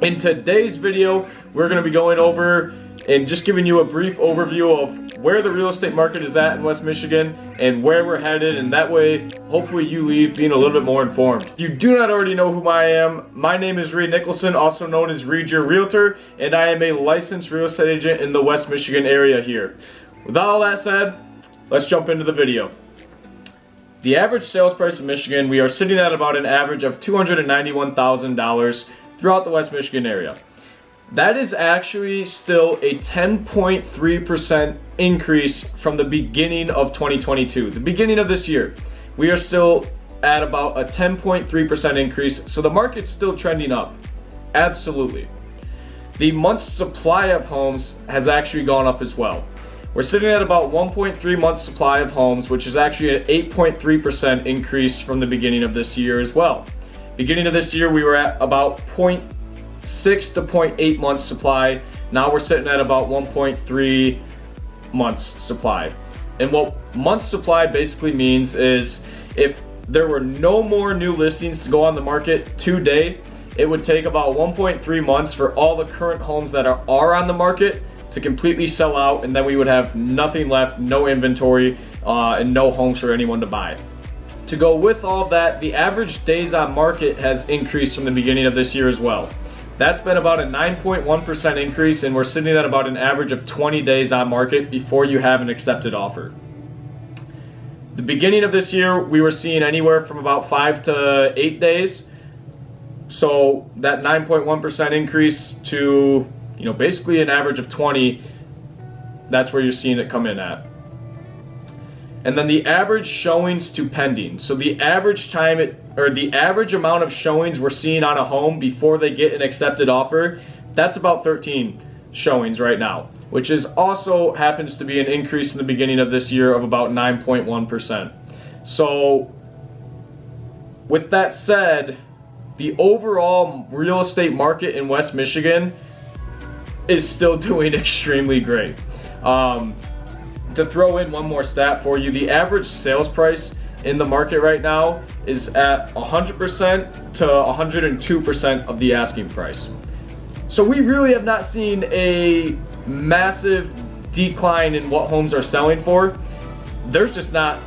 In today's video, we're going to be going over and just giving you a brief overview of where the real estate market is at in West Michigan and where we're headed, and that way hopefully you leave being a little bit more informed. If you do not already know who I am, my name is Reid Nicholson, also known as Reid Your Realtor, and I am a licensed real estate agent in the West Michigan area here. With all that said, let's jump into the video. The average sales price in Michigan, we are sitting at about an average of $291,000 throughout the West Michigan area. That is actually still a 10.3% increase from the beginning of 2022. The beginning of this year, we are still at about a 10.3% increase, so the market's still trending up. Absolutely. The month's supply of homes has actually gone up as well. We're sitting at about 1.3 months supply of homes, which is actually an 8.3% increase from the beginning of this year as well. Beginning of this year, we were at about 0.6 to 0.8 months supply. Now we're sitting at about 1.3 months supply. And what months supply basically means is if there were no more new listings to go on the market today, it would take about 1.3 months for all the current homes that are on the market to completely sell out, and then we would have nothing left, no inventory, and no homes for anyone to buy. To go with all of that, the average days on market has increased from the beginning of this year as well. That's been about a 9.1% increase, and we're sitting at about an average of 20 days on market before you have an accepted offer. The beginning of this year, we were seeing anywhere from about 5 to 8 days. So that 9.1% increase to, basically an average of 20, that's where you're seeing it come in at. And then the average showings to pending. So the average time the average amount of showings we're seeing on a home before they get an accepted offer, that's about 13 showings right now, which is also happens to be an increase in the beginning of this year of about 9.1%. So with that said, the overall real estate market in West Michigan is still doing extremely great. To throw in one more stat for you, the average sales price in the market right now is at 100% to 102% of the asking price. So we really have not seen a massive decline in what homes are selling for. There's just not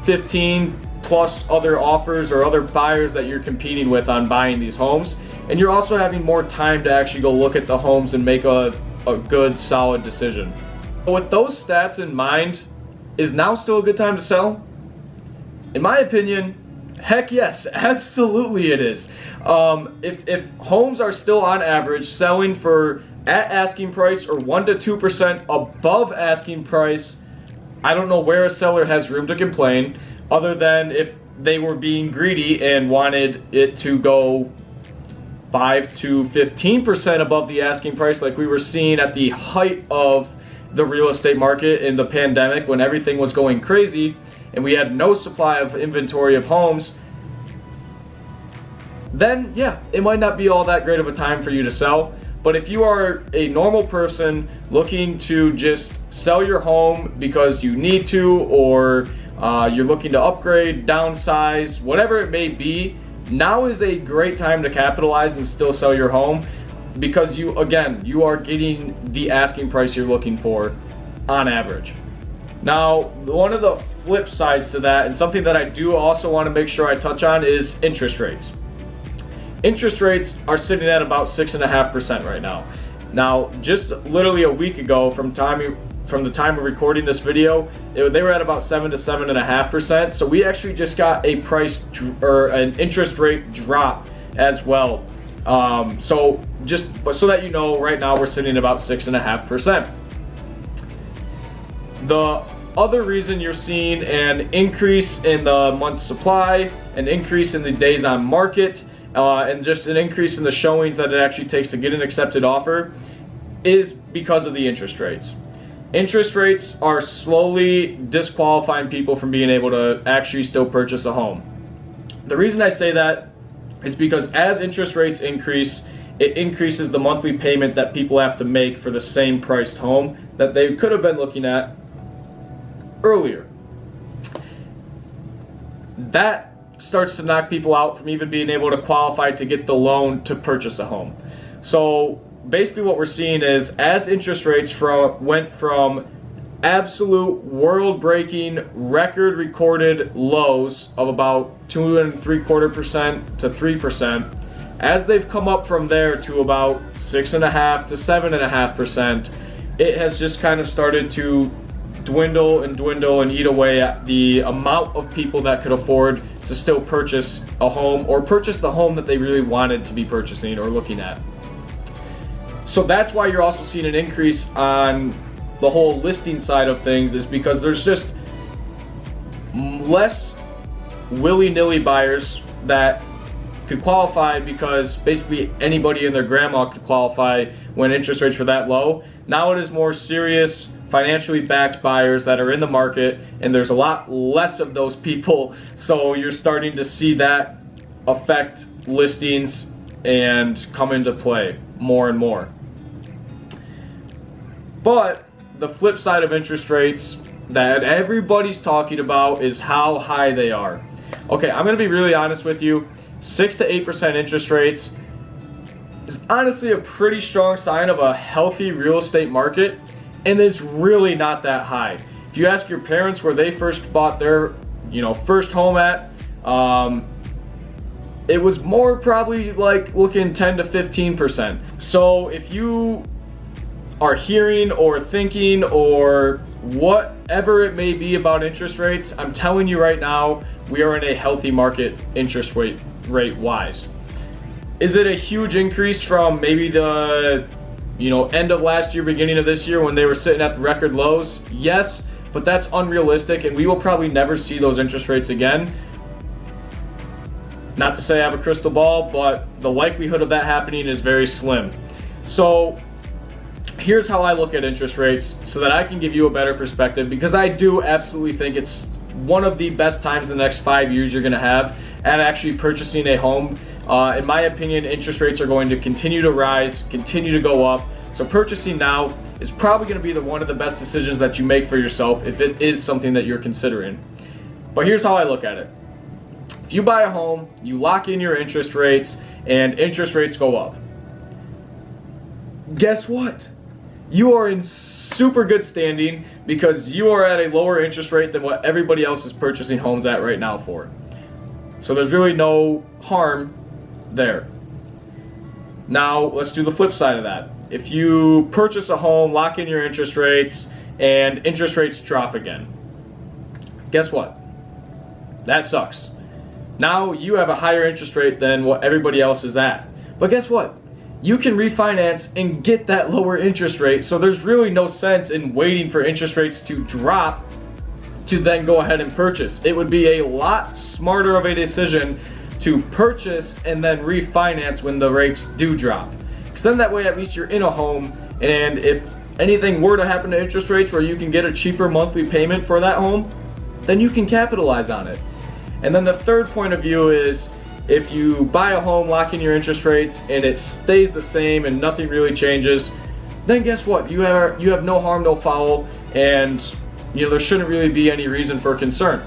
15 plus other offers or other buyers that you're competing with on buying these homes. And you're also having more time to actually go look at the homes and make a good, solid decision. With those stats in mind, is now still a good time to sell? In my opinion, heck yes, absolutely it is. If homes are still on average selling for at asking price or 1 to 2% above asking price, I don't know where a seller has room to complain, other than if they were being greedy and wanted it to go 5 to 15% above the asking price, like we were seeing at the height of the real estate market in the pandemic when everything was going crazy and we had no supply of inventory of homes. Then yeah, it might not be all that great of a time for you to sell. But if you are a normal person looking to just sell your home because you need to, or you're looking to upgrade, downsize, whatever it may be, now is a great time to capitalize and still sell your home, because you are getting the asking price you're looking for on average. Now, one of the flip sides to that, and something that I do also want to make sure I touch on, is interest rates. Interest rates are sitting at about 6.5% right now. Now, just literally a week ago, from the time of recording this video, they were at about 7 to 7.5%. So we actually just got a an interest rate drop as well. So just so that you know, right now we're sitting at about 6.5%. The other reason you're seeing an increase in the month's supply, an increase in the days on market, and just an increase in the showings that it actually takes to get an accepted offer is because of the interest rates. Interest rates are slowly disqualifying people from being able to actually still purchase a home. The reason I say that is because as interest rates increase, it increases the monthly payment that people have to make for the same priced home that they could have been looking at earlier. That starts to knock people out from even being able to qualify to get the loan to purchase a home. So basically what we're seeing is, as interest rates went from absolute world-breaking, record-recorded lows of about 2.75% to 3%, as they've come up from there to about 6.5% to 7.5%, it has just kind of started to dwindle and eat away at the amount of people that could afford to still purchase a home, or purchase the home that they really wanted to be purchasing or looking at. So that's why you're also seeing an increase on the whole listing side of things, is because there's just less willy-nilly buyers that could qualify, because basically anybody and their grandma could qualify when interest rates were that low. Now it is more serious, financially backed buyers that are in the market, and there's a lot less of those people, so you're starting to see that affect listings and come into play more and more. But the flip side of interest rates that everybody's talking about is how high they are. Okay, I'm gonna be really honest with you. 6 to 8% interest rates is honestly a pretty strong sign of a healthy real estate market, and it's really not that high. If you ask your parents where they first bought their first home at, it was more probably like looking 10 to 15%. So if you are hearing or thinking or whatever it may be about interest rates, I'm telling you right now, we are in a healthy market interest rate wise. Is it a huge increase from maybe the end of last year, beginning of this year, when they were sitting at the record lows? Yes, but that's unrealistic, and we will probably never see those interest rates again. Not to say I have a crystal ball, but the likelihood of that happening is very slim. So here's how I look at interest rates so that I can give you a better perspective, because I do absolutely think it's one of the best times in the next 5 years you're going to have at actually purchasing a home. In my opinion, interest rates are going to continue to rise, continue to go up. So purchasing now is probably going to be one of the best decisions that you make for yourself if it is something that you're considering. But here's how I look at it. If you buy a home, you lock in your interest rates, and interest rates go up. Guess what? You are in super good standing, because you are at a lower interest rate than what everybody else is purchasing homes at right now for. So there's really no harm there. Now let's do the flip side of that. If you purchase a home, lock in your interest rates, and interest rates drop again, guess what? That sucks. Now you have a higher interest rate than what everybody else is at. But guess what? You can refinance and get that lower interest rate, so there's really no sense in waiting for interest rates to drop to then go ahead and purchase. It would be a lot smarter of a decision to purchase and then refinance when the rates do drop. Because then that way at least you're in a home, and if anything were to happen to interest rates where you can get a cheaper monthly payment for that home, then you can capitalize on it. And then the third point of view is, if you buy a home, lock in your interest rates, and it stays the same and nothing really changes, then guess what? You have no harm, no foul, and there shouldn't really be any reason for concern.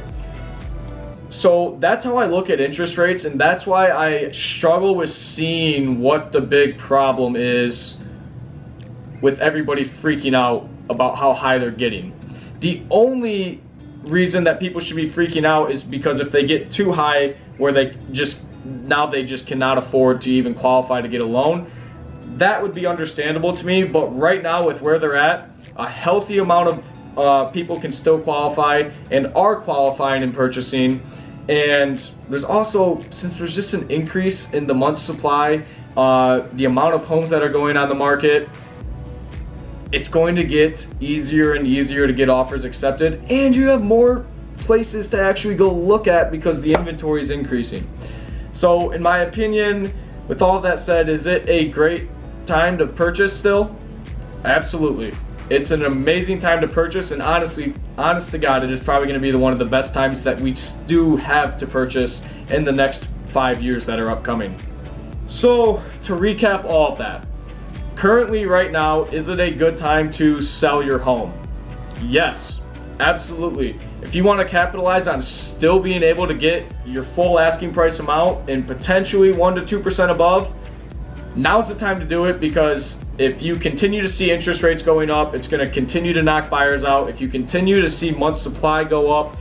So that's how I look at interest rates, and that's why I struggle with seeing what the big problem is with everybody freaking out about how high they're getting. The only reason that people should be freaking out is because if they get too high where they just cannot afford to even qualify to get a loan, that would be understandable to me. But right now, with where they're at, a healthy amount of people can still qualify and are qualifying and purchasing. And there's also, since there's just an increase in the month's supply, the amount of homes that are going on the market, it's going to get easier and easier to get offers accepted, and you have more places to actually go look at because the inventory is increasing. So in my opinion, with all of that said, is it a great time to purchase still? Absolutely. It's an amazing time to purchase, and honest to God, it is probably going to be one of the best times that we do have to purchase in the next 5 years that are upcoming. So to recap all of that, currently right now, is it a good time to sell your home? Yes. Absolutely. If you want to capitalize on still being able to get your full asking price amount and potentially 1 to 2% above, now's the time to do it, because if you continue to see interest rates going up, it's going to continue to knock buyers out. If you continue to see month supply go up,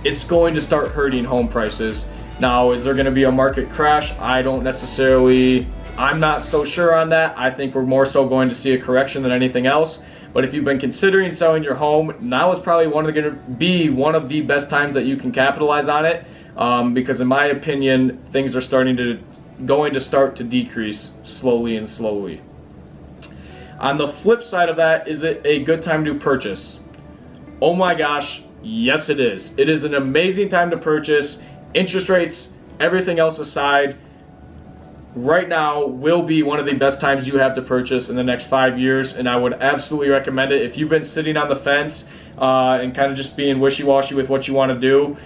it's going to start hurting home prices. Now, is there going to be a market crash? I'm not so sure on that. I think we're more so going to see a correction than anything else. But if you've been considering selling your home, now is probably going to be one of the best times that you can capitalize on it, because in my opinion, things are going to start to decrease slowly and slowly. On the flip side of that, is it a good time to purchase? Oh my gosh, yes it is. It is an amazing time to purchase. Interest rates, everything else aside, right now will be one of the best times you have to purchase in the next 5 years, and I would absolutely recommend it. If you've been sitting on the fence and kind of just being wishy-washy with what you want to do,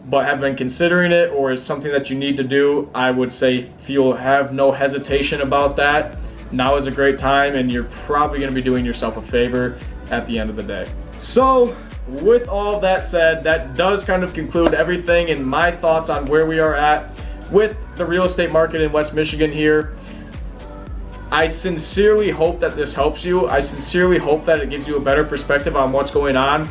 but have been considering it, or is something that you need to do, I would say have no hesitation about that. Now is a great time, and you're probably going to be doing yourself a favor at the end of the day. So with all that said, that does kind of conclude everything and my thoughts on where we are at with the real estate market in West Michigan here. I sincerely hope that this helps you. I sincerely hope that it gives you a better perspective on what's going on,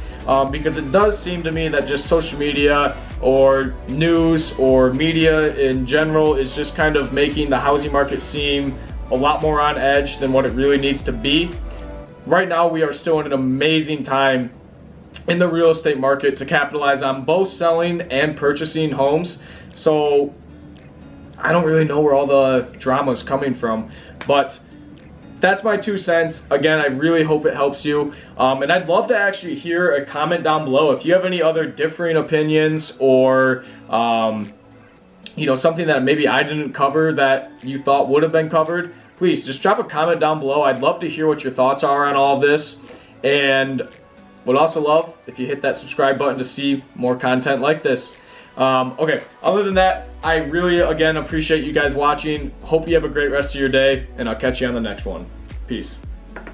because it does seem to me that just social media or news or media in general is just kind of making the housing market seem a lot more on edge than what it really needs to be. Right now, we are still in an amazing time in the real estate market to capitalize on both selling and purchasing homes. So I don't really know where all the drama is coming from, but that's my 2 cents. Again, I really hope it helps you. And I'd love to actually hear a comment down below. If you have any other differing opinions, or something that maybe I didn't cover that you thought would have been covered, please just drop a comment down below. I'd love to hear what your thoughts are on all of this. And would also love if you hit that subscribe button to see more content like this. Okay, other than that, I really, again, appreciate you guys watching. Hope you have a great rest of your day, and I'll catch you on the next one. Peace.